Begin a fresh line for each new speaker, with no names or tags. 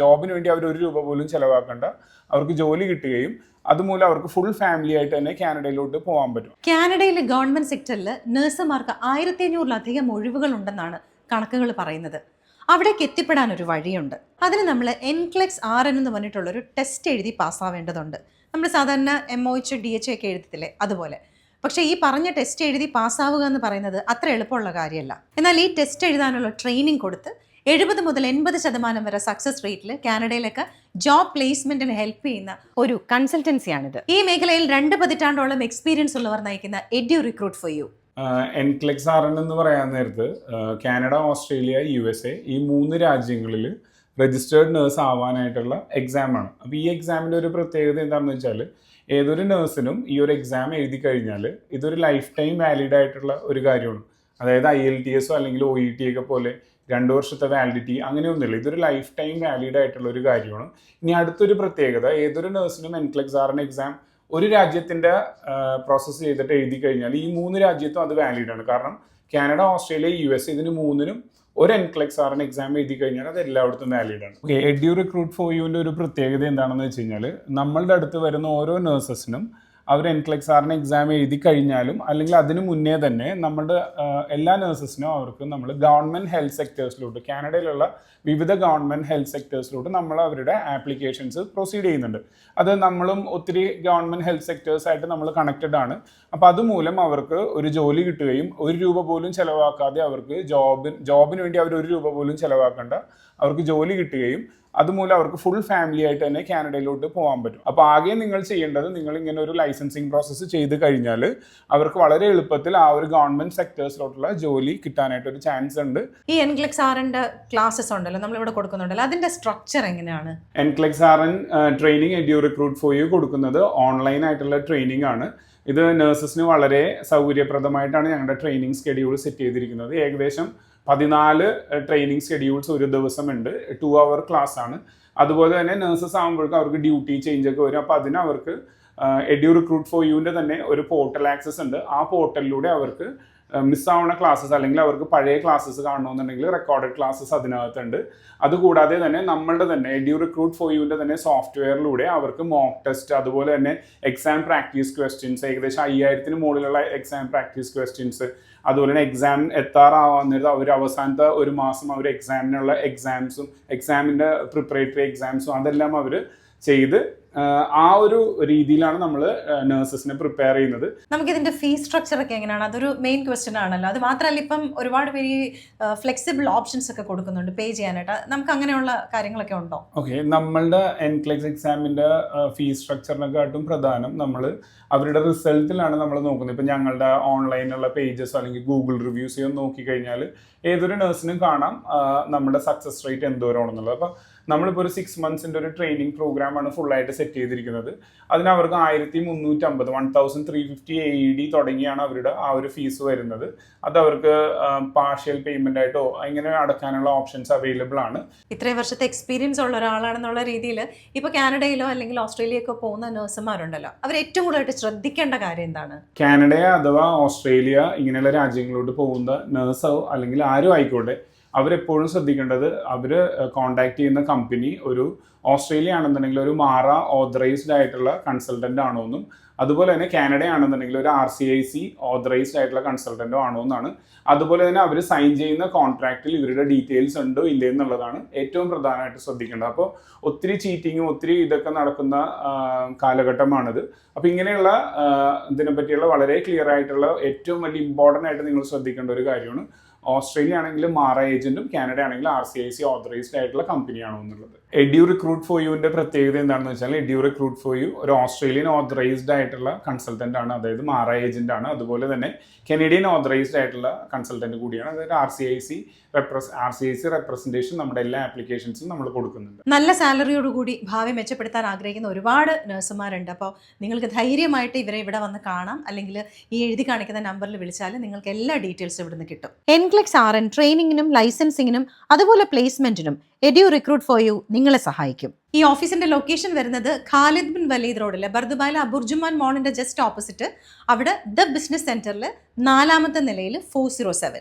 ജോബിന് വേണ്ടി അവർ ഒരു രൂപ പോലും ചിലവാക്കേണ്ട, അവർക്ക് ജോലി കിട്ടുകയും അതുമൂലം അവർക്ക് ഫുൾ ഫാമിലി ആയിട്ട് തന്നെ കാനഡയിലോട്ട് പോകാൻ പറ്റും.
കാനഡയിലെ ഗവൺമെന്റ് സെക്ടറിൽ നഴ്സുമാർക്ക് 1500-ലധികം ഒഴിവുകൾ ഉണ്ടെന്നാണ് കണക്കുകൾ പറയുന്നത്. അവിടേക്ക് എത്തിപ്പെടാൻ ഒരു വഴിയുണ്ട്. അതിന് നമ്മൾ NCLEX RN എന്ന് പറഞ്ഞിട്ടുള്ളൊരു ടെസ്റ്റ് എഴുതി പാസ്സാവേണ്ടതുണ്ട്. നമ്മൾ സാധാരണ MOH DH ഒക്കെ എഴുതത്തില്ലേ, അതുപോലെ. പക്ഷേ ഈ പറഞ്ഞ ടെസ്റ്റ് എഴുതി പാസ്സാവുക എന്ന് പറയുന്നത് അത്ര എളുപ്പമുള്ള കാര്യമല്ല. എന്നാൽ ഈ ടെസ്റ്റ് എഴുതാനുള്ള ട്രെയിനിങ് കൊടുത്ത് 70 മുതൽ 80% വരെ സക്സസ് റേറ്റിൽ കാനഡയിലേക്ക് ജോബ് പ്ലേസ്മെന്റിന് ഹെൽപ്പ് ചെയ്യുന്ന ഒരു കൺസൾട്ടൻസിയാണിത്. ഈ മേഖലയിൽ 2 പതിറ്റാണ്ടോളം എക്സ്പീരിയൻസ് ഉള്ളവർ നയിക്കുന്ന edu recruit for you.
NCLEX RN എന്ന് പറയാൻ നേരത്ത് കാനഡ, ഓസ്ട്രേലിയ, USA ഈ 3 രാജ്യങ്ങളിൽ രജിസ്റ്റേർഡ് നേഴ്സ് ആവാനായിട്ടുള്ള എക്സാമാണ്. അപ്പോൾ ഈ എക്സാമിൻ്റെ ഒരു പ്രത്യേകത എന്താണെന്ന് വെച്ചാൽ, ഏതൊരു നേഴ്സിനും ഈ ഒരു എക്സാം എഴുതി കഴിഞ്ഞാൽ ഇതൊരു ലൈഫ് ടൈം വാലിഡ് ആയിട്ടുള്ള ഒരു കാര്യമാണ്. അതായത് IELTS അല്ലെങ്കിൽ OET ഒക്കെ പോലെ 2 വർഷത്തെ വാലിഡിറ്റി അങ്ങനെയൊന്നുമില്ല. ഇതൊരു ലൈഫ് ടൈം വാലിഡ് ആയിട്ടുള്ള ഒരു കാര്യമാണ്. ഇനി അടുത്തൊരു പ്രത്യേകത, ഏതൊരു നേഴ്സിനും NCLEX RN എക്സാം ഒരു രാജ്യത്തിൻ്റെ പ്രോസസ്സ് ചെയ്തിട്ട് എഴുതി കഴിഞ്ഞാൽ ഈ 3 രാജ്യത്തും അത് വാലിഡ് ആണ്. കാരണം കാനഡ, ഓസ്ട്രേലിയ, USA ഇതിന് 3നും ഒരു NCLEX RN എക്സാം എഴുതി കഴിഞ്ഞാൽ അത് എല്ലായിടത്തും വാലിഡ് ആണ്. ഓക്കെ, എഡ്യു റിക്രൂട്ട് ഫോർ യുവിൻ്റെ ഒരു പ്രത്യേകത എന്താണെന്ന് വെച്ച് കഴിഞ്ഞാൽ, നമ്മളുടെ അടുത്ത് വരുന്ന ഓരോ നേഴ്സസിനും അവർ NCLEX RN എക്സാം എഴുതി കഴിഞ്ഞാലും അല്ലെങ്കിൽ അതിന് മുന്നേ തന്നെ നമ്മുടെ എല്ലാ നേഴ്സസിനും അവർക്ക് നമ്മൾ ഗവൺമെൻറ് ഹെൽത്ത് സെക്ടേഴ്സിലോട്ട്, കാനഡയിലുള്ള വിവിധ ഗവൺമെൻറ് ഹെൽത്ത് സെക്ടേഴ്സിലോട്ട് നമ്മൾ അവരുടെ ആപ്ലിക്കേഷൻസ് പ്രൊസീഡ് ചെയ്യുന്നുണ്ട്. അത് നമ്മളും ഒത്തിരി ഗവൺമെൻറ് ഹെൽത്ത് സെക്ടേഴ്സായിട്ട് നമ്മൾ കണക്റ്റഡ് ആണ്. അപ്പോൾ അതുമൂലം അവർക്ക് ഒരു ജോലി കിട്ടുകയും 1 രൂപ പോലും ചിലവാക്കാതെ അവർക്ക് ജോബിന് വേണ്ടി അവർ 1 രൂപ പോലും ചിലവാക്കേണ്ട, അവർക്ക് ജോലി കിട്ടുകയും അതുമൂലം അവർക്ക് ഫുൾ ഫാമിലി ആയിട്ട് തന്നെ കാനഡയിലോട്ട് പോകാൻ പറ്റും. അപ്പോൾ ആകെ നിങ്ങൾ ചെയ്യേണ്ടത്, നിങ്ങൾ ഇങ്ങനെ ഒരു ലൈസൻസിങ് പ്രോസസ്സ് ചെയ്ത് കഴിഞ്ഞാൽ അവർക്ക് വളരെ എളുപ്പത്തിൽ ആ ഒരു ഗവൺമെന്റ് സെക്ടേഴ്സിലോട്ടുള്ള ജോലി കിട്ടാനായിട്ട് ഒരു ചാൻസ് ഉണ്ട്.
ഈ NCLEX RN ക്ലാസ്സസ് ഉണ്ടല്ലോ, നമ്മളിവിടെ കൊടുക്കുന്നുണ്ടല്ലോ, അതിന്റെ സ്ട്രക്ചർ എങ്ങനെയാണ്?
NCLEX RN training edu recruit for you കൊടുക്കുന്നത് ഓൺലൈൻ ആയിട്ടുള്ള ട്രെയിനിങ് ആണ്. ഇത് നഴ്സസിന് വളരെ സൗകര്യപ്രദമായിട്ടാണ് ഞങ്ങളുടെ ട്രെയിനിങ് സ്കെഡ്യൂൾ സെറ്റ് ചെയ്തിരിക്കുന്നത്. ഏകദേശം 14 ട്രെയിനിങ് ഷെഡ്യൂൾസ് ഒരു ദിവസമുണ്ട്. 2 hour ക്ലാസ് ആണ്. അതുപോലെ തന്നെ നഴ്സസ് ആകുമ്പോഴേക്കും അവർക്ക് ഡ്യൂട്ടി ചേഞ്ച് ഒക്കെ വരും. അപ്പോൾ അതിന് അവർക്ക് എഡ്യു റിക്രൂട്ട് ഫോർ യുവിൻ്റെ തന്നെ ഒരു പോർട്ടൽ ആക്സസ് ഉണ്ട്. ആ പോർട്ടലിലൂടെ അവർക്ക് മിസ്സാവുന്ന ക്ലാസ്സസ് അല്ലെങ്കിൽ അവർക്ക് പഴയ ക്ലാസ്സസ് കാണണമെന്നുണ്ടെങ്കിൽ റെക്കോർഡഡ് ക്ലാസ്സസ് അതിനകത്തുണ്ട്. അതുകൂടാതെ തന്നെ നമ്മളുടെ തന്നെ എഡ്യു റിക്രൂട്ട് ഫോർ യുവിൻ്റെ തന്നെ സോഫ്റ്റ്വെയറിലൂടെ അവർക്ക് മോക്ക് ടെസ്റ്റ്, അതുപോലെ തന്നെ എക്സാം പ്രാക്ടീസ് ക്വസ്റ്റ്യൻസ്, ഏകദേശം 5000-ന് മുകളിലുള്ള എക്സാം പ്രാക്ടീസ് ക്വസ്റ്റ്യൻസ്, അതുപോലെ തന്നെ എക്സാം എത്താറാവുന്നത് അവർ അവസാനത്തെ 1 മാസം അവർ എക്സാമിനുള്ള എക്സാംസും എക്സാമിൻ്റെ പ്രിപ്പറേറ്ററി എക്സാംസും അതെല്ലാം അവർ ചെയ്ത് ആ ഒരു രീതിയിലാണ് നമ്മൾ നഴ്സസിനെ പ്രിപ്പയർ ചെയ്യുന്നത്.
നമുക്കിതിന്റെ ഫീസ് സ്ട്രക്ചർ ഒക്കെ എങ്ങനെയാണ്? അതൊരു മെയിൻ ക്വസ്റ്റ്യൻ ആണല്ലോ. അത് മാത്രമല്ല, ഇപ്പം ഒരുപാട് പേര് ഫ്ലെക്സിബിൾ ഓപ്ഷൻസ് ഒക്കെ കൊടുക്കുന്നുണ്ട് പേ ചെയ്യാനായിട്ട്. നമുക്ക് അങ്ങനെയുള്ള കാര്യങ്ങളൊക്കെ ഉണ്ടോ?
ഓക്കെ, നമ്മളുടെ NCLEX എക്സാമിൻ്റെ ഫീസ് സ്ട്രക്ചറിനെക്കാട്ടും പ്രധാനം നമ്മൾ അവരുടെ റിസൾട്ടിലാണ് നമ്മൾ നോക്കുന്നത്. ഇപ്പം ഞങ്ങളുടെ ഓൺലൈനുള്ള പേജസ് അല്ലെങ്കിൽ ഗൂഗിൾ റിവ്യൂസ് നോക്കിക്കഴിഞ്ഞാൽ ഏതൊരു നഴ്സിനും കാണാം നമ്മുടെ സക്സസ് റേറ്റ് എന്തോരമാണെന്നുള്ളത്. അപ്പം നമ്മളിപ്പോൾ ഒരു 6 months ഒരു ട്രെയിനിങ് പ്രോഗ്രാമാണ് ഫുള്ളായിട്ട് സെറ്റ് ചെയ്തിരിക്കുന്നത്. അതിന് അവർക്ക് 1350 1350 AED തുടങ്ങിയാണ് അവരുടെ ആ ഒരു ഫീസ് വരുന്നത്. അത് അവർക്ക് പാർഷ്യൽ പേയ്മെന്റ് ആയിട്ടോ ഇങ്ങനെ അടക്കാനുള്ള ഓപ്ഷൻസ് അവൈലബിൾ ആണ്.
ഇത്രയും വർഷത്തെ എക്സ്പീരിയൻസ് ഉള്ള ഒരാളാണെന്നുള്ള രീതിയിൽ ഇപ്പോൾ കാനഡയിലോ അല്ലെങ്കിൽ ഓസ്ട്രേലിയക്കോ പോകുന്ന നഴ്സുമാരുണ്ടല്ലോ, അവർ ഏറ്റവും കൂടുതലായിട്ട് ശ്രദ്ധിക്കേണ്ട കാര്യം എന്താണ്?
കാനഡ അഥവാ ഓസ്ട്രേലിയ ഇങ്ങനെയുള്ള രാജ്യങ്ങളിലോട്ട് പോകുന്ന നഴ്സോ അല്ലെങ്കിൽ ആരും ആയിക്കോട്ടെ, അവരെപ്പോഴും ശ്രദ്ധിക്കേണ്ടത് അവർ കോണ്ടാക്ട് ചെയ്യുന്ന കമ്പനി ഒരു ഓസ്ട്രേലിയ ആണെന്നുണ്ടെങ്കിൽ ഒരു മാറ ഓതറൈസ്ഡ് ആയിട്ടുള്ള കൺസൾട്ടൻ്റ് ആണോ എന്നും, അതുപോലെ തന്നെ കാനഡ ആണെന്നുണ്ടെങ്കിൽ ഒരു RCIC ഓതറൈസ്ഡ് ആയിട്ടുള്ള കൺസൾട്ടൻ്റോ ആണോ എന്നാണ്. അതുപോലെ തന്നെ അവർ സൈൻ ചെയ്യുന്ന കോൺട്രാക്റ്റിൽ ഇവരുടെ ഡീറ്റെയിൽസ് ഉണ്ടോ ഇല്ലേ എന്നുള്ളതാണ് ഏറ്റവും പ്രധാനമായിട്ട് ശ്രദ്ധിക്കേണ്ടത്. അപ്പോൾ ഒത്തിരി ചീറ്റിങ്ങും ഒത്തിരി ഇതൊക്കെ നടക്കുന്ന കാലഘട്ടമാണിത്. അപ്പോൾ ഇങ്ങനെയുള്ള ഇതിനെ പറ്റിയുള്ള വളരെ ക്ലിയർ ആയിട്ടുള്ള ഏറ്റവും വലിയ ഇമ്പോർട്ടൻ്റ് ആയിട്ട് നിങ്ങൾ ശ്രദ്ധിക്കേണ്ട ഒരു കാര്യമാണ് ഓസ്ട്രേലിയ ആണെങ്കിൽ മാറ ഏജന്റും കാനഡ ആണെങ്കിൽ RCIC ഓതറൈസ്ഡ് ആയിട്ടുള്ള കമ്പനിയാണോ എന്നുള്ളത്. എഡ്യു റിക്രൂട്ട് ഫോർ യുവിൻ്റെ പ്രത്യേകത എന്താണെന്ന് വെച്ചാൽ, എഡ്യു റിക്രൂട്ട് ഫോർ യു ഒരു ഓസ്ട്രേലിയൻ ഓതറൈസ്ഡ് ആയിട്ടുള്ള കൺസൾട്ടൻ്റ് ആണ്, അതായത് മാറ ഏജന്റ് ആണ്. അതുപോലെ തന്നെ കനേഡിയൻ ഓതറൈസ്ഡ് ആയിട്ടുള്ള കൺസൾട്ടൻ്റ് കൂടിയാണ്. അതായത് RCIC റെപ്രസെൻറ്റേഷൻ നമ്മുടെ എല്ലാ ആപ്ലിക്കേഷൻസും നമ്മൾ കൊടുക്കുന്നുണ്ട്.
നല്ല സാലറിയോടുകൂടി ഭാവി മെച്ചപ്പെടുത്താൻ ആഗ്രഹിക്കുന്ന ഒരുപാട് നഴ്സുമാരുണ്ട്. അപ്പോൾ നിങ്ങൾക്ക് ധൈര്യമായിട്ട് ഇവരെ ഇവിടെ വന്ന് കാണാം, അല്ലെങ്കിൽ ഈ എഴുതി കാണിക്കുന്ന നമ്പറിൽ വിളിച്ചാൽ നിങ്ങൾക്ക് എല്ലാ ഡീറ്റെയിൽസും ഇവിടുന്ന് കിട്ടും. NCLEX RN ട്രെയിനിങ്ങിനും ലൈസൻസിങ്ങിനും അതുപോലെ പ്ലേസ്മെന്റിനും എഡ്യു റിക്രൂട്ട് ഫോർ യു നിങ്ങളെ സഹായിക്കും. ഈ ഓഫീസിന്റെ ലൊക്കേഷൻ വരുന്നത് ഖാലിദ് ബിൻ വലീദ് റോഡിലെ ബർദുബായിലെ അബുർജുമാൻ മോളിന്റെ ജസ്റ്റ് ഓപ്പോസിറ്റ്, അവിടെ ദ ബിസിനസ് സെന്ററിൽ 4ാമത്തെ നിലയിൽ 407.